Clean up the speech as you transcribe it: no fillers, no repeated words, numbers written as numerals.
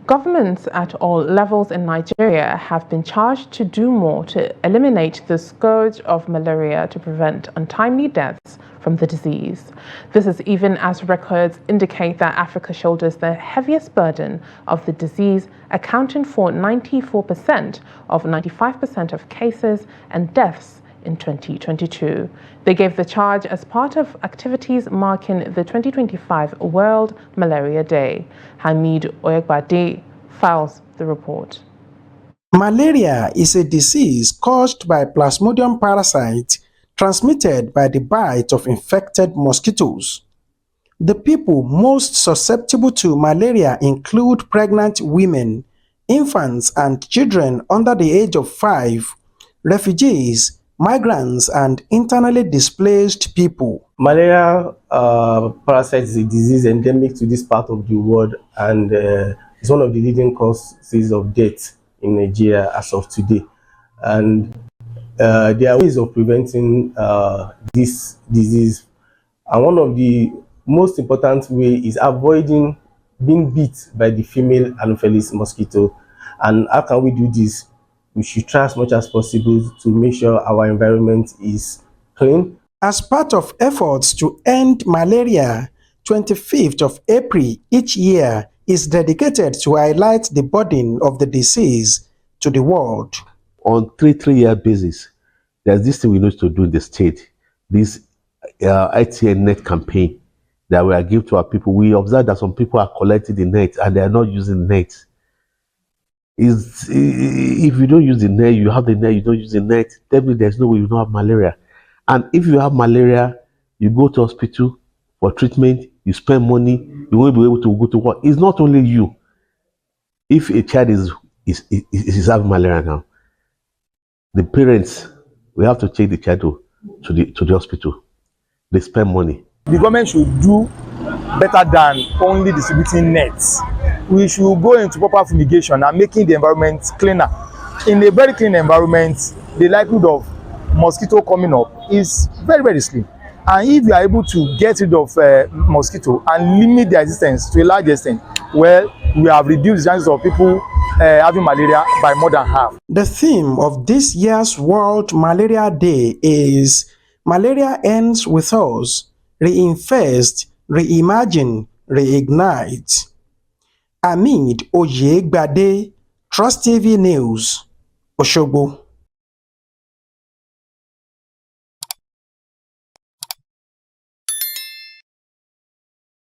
Governments at all levels in Nigeria have been charged to do more to eliminate the scourge of malaria to prevent untimely deaths from the disease. This is even as records indicate that Africa shoulders the heaviest burden of the disease, accounting for 94% of 95% of cases and deaths in 2022. They gave the charge as part of activities marking the 2025 World Malaria Day. Hameed Oyegbade files the report. Malaria is a disease caused by Plasmodium parasite transmitted by the bite of infected mosquitoes. The people most susceptible to malaria include pregnant women, infants and children under the age of 5, refugees, migrants, and internally displaced people. Malaria parasite is a disease endemic to this part of the world, and it's one of the leading causes of death in Nigeria as of today. And there are ways of preventing this disease, and one of the most important ways is avoiding being bit by the female Anopheles mosquito. And how can we do this? We should try as much as possible to make sure our environment is clean. As part of efforts to end malaria, 25th of April each year is dedicated to highlight the burden of the disease to the world. On three-year basis, there's this thing we need to do in the state, this ITN net campaign that we are giving to our people. We observe that some people are collecting the net and they are not using the net. If you don't use the net, you have the net, you don't use the net, definitely there's no way you don't have malaria. And if you have malaria, you go to hospital for treatment, you spend money, you won't be able to go to work. It's not only you. If a child is having malaria now, the parents, we have to take the child to the hospital. They spend money. The government should do better than only distributing nets. We should go into proper fumigation and making the environment cleaner. In a very clean environment, the likelihood of mosquito coming up is very, very slim. And if you are able to get rid of mosquito and limit their existence to a large extent, well, we have reduced the chances of people having malaria by more than half. The theme of this year's World Malaria Day is Malaria Ends With Us, Reinvest, Reimagine, Reignite. Hameed Oyegbade, Trust TV News, Osogbo.